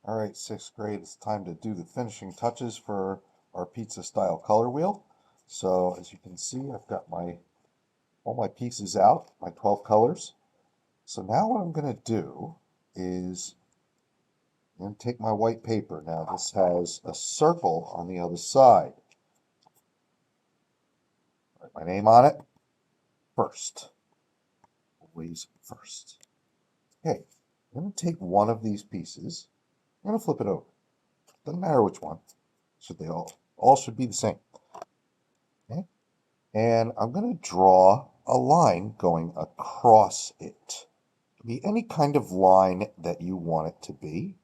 All right, sixth grade, it's time to do the finishing touches for our pizza style color wheel. So as you can see, I've got all my pieces out, my 12 colors. So now what I'm going to do is I'm going to take my white paper. Now this has a circle on the other side. Write my name on it first. Always first. Okay, I'm going to take one of these pieces. I'm going to flip it over. Doesn't matter which one. They all should be the same. Okay? And I'm going to draw a line going across it. It can be any kind of line that you want it to be.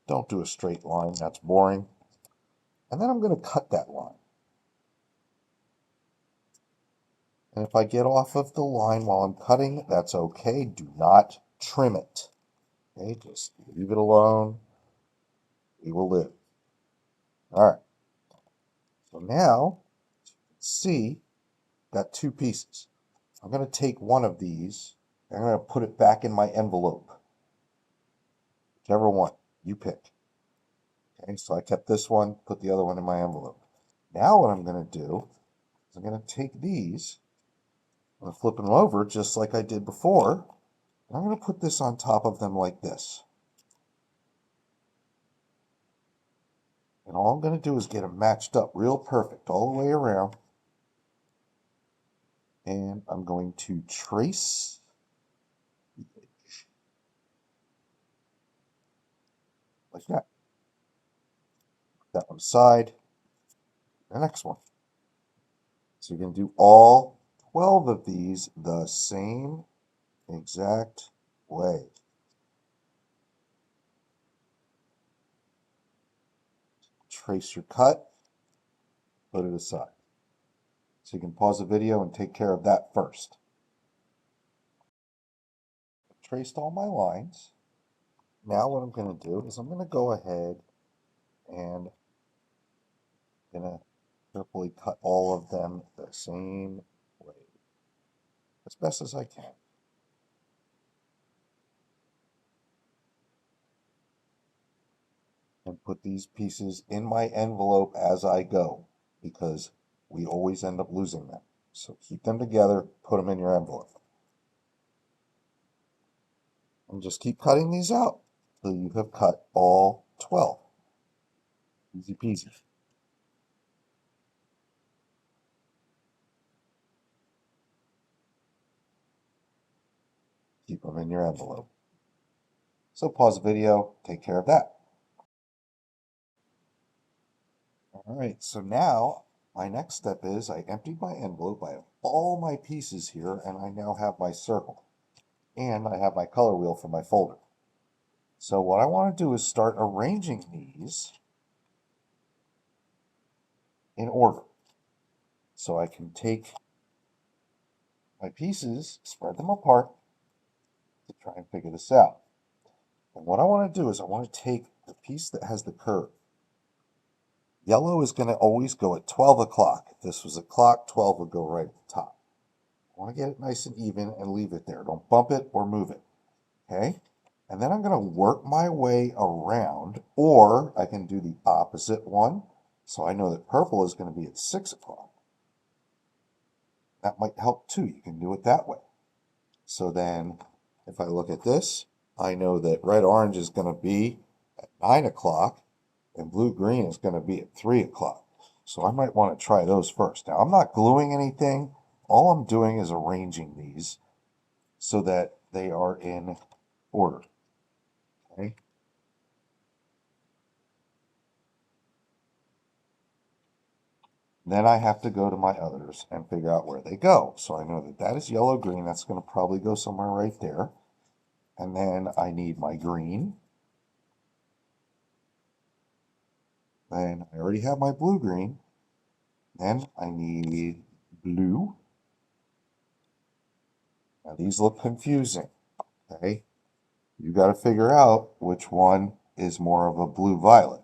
Don't do a straight line, that's boring. And then I'm going to cut that line. And if I get off of the line while I'm cutting, that's okay. Do not trim it. Okay, just leave it alone. We will live. All right. So now, see, got two pieces. I'm going to take one of these, and I'm going to put it back in my envelope. Whichever one you pick. Okay, so I kept this one, put the other one in my envelope. Now what I'm going to do is I'm going to take these, I'm going to flip them over just like I did before, and I'm going to put this on top of them like this. And all I'm going to do is get them matched up real perfect all the way around. And I'm going to trace the edge like that. Put that one aside. The next one. So you're going to do all 12 of these the same exact way. Trace your cut, put it aside. So you can pause the video and take care of that first. I've traced all my lines. Now what I'm going to do is I'm going to go ahead and I'm going to carefully cut all of them the same way, as best as I can. And put these pieces in my envelope as I go, because we always end up losing them. So keep them together, put them in your envelope. And just keep cutting these out till you have cut all 12. Easy peasy. Keep them in your envelope. So pause the video, take care of that. All right, so now my next step is I emptied my envelope. I have all my pieces here, and I now have my circle. And I have my color wheel for my folder. So what I want to do is start arranging these in order. So I can take my pieces, spread them apart to try and figure this out. And what I want to do is I want to take the piece that has the curve. Yellow is going to always go at 12 o'clock. If this was a clock, 12 would go right at the top. I want to get it nice and even and leave it there. Don't bump it or move it. Okay? And then I'm going to work my way around, or I can do the opposite one. So I know that purple is going to be at 6 o'clock. That might help too. You can do it that way. So then if I look at this, I know that red orange is going to be at 9 o'clock and blue green is going to be at 3 o'clock. So I might want to try those first. Now I'm not gluing anything. All I'm doing is arranging these so that they are in order. Okay. Then I have to go to my others and figure out where they go. So I know that that is yellow green. That's going to probably go somewhere right there. And then I need my green. Then I already have my blue green. Then I need blue. Now these look confusing. Okay. You got to figure out which one is more of a blue violet.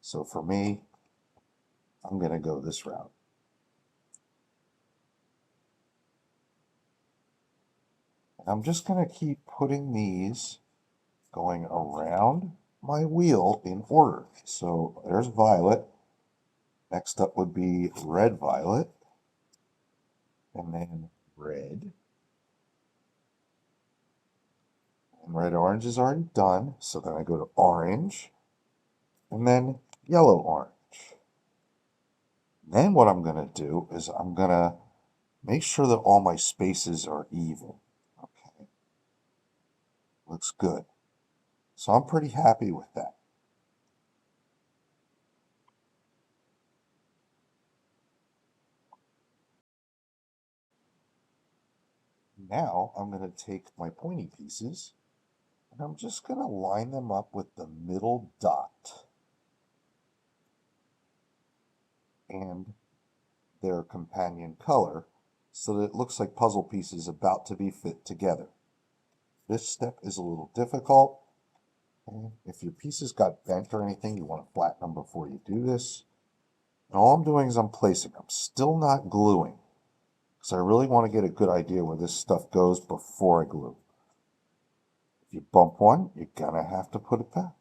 So for me, I'm going to go this route. I'm just going to keep putting these going around my wheel in order. So there's violet. Next up would be red violet. And then red. And red orange is already done. So then I go to orange. And then yellow orange. Then what I'm going to do is I'm going to make sure that all my spaces are even. Okay. Looks good. So I'm pretty happy with that. Now I'm going to take my pointy pieces and I'm just going to line them up with the middle dot and their companion color so that it looks like puzzle pieces about to be fit together. This step is a little difficult. If your pieces got bent or anything, you want to flatten them before you do this. And all I'm doing is I'm placing them, still not gluing, because I really want to get a good idea where this stuff goes before I glue. If you bump one, you're going to have to put it back.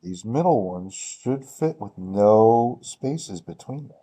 These middle ones should fit with no spaces between them.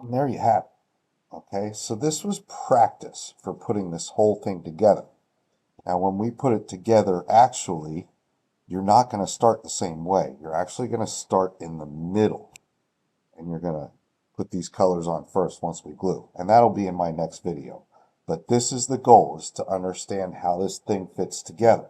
And there you have it. Okay, so this was practice for putting this whole thing together. Now, when we put it together, actually, you're not going to start the same way. You're actually going to start in the middle. And you're going to put these colors on first once we glue. And that'll be in my next video. But this is the goal, is to understand how this thing fits together.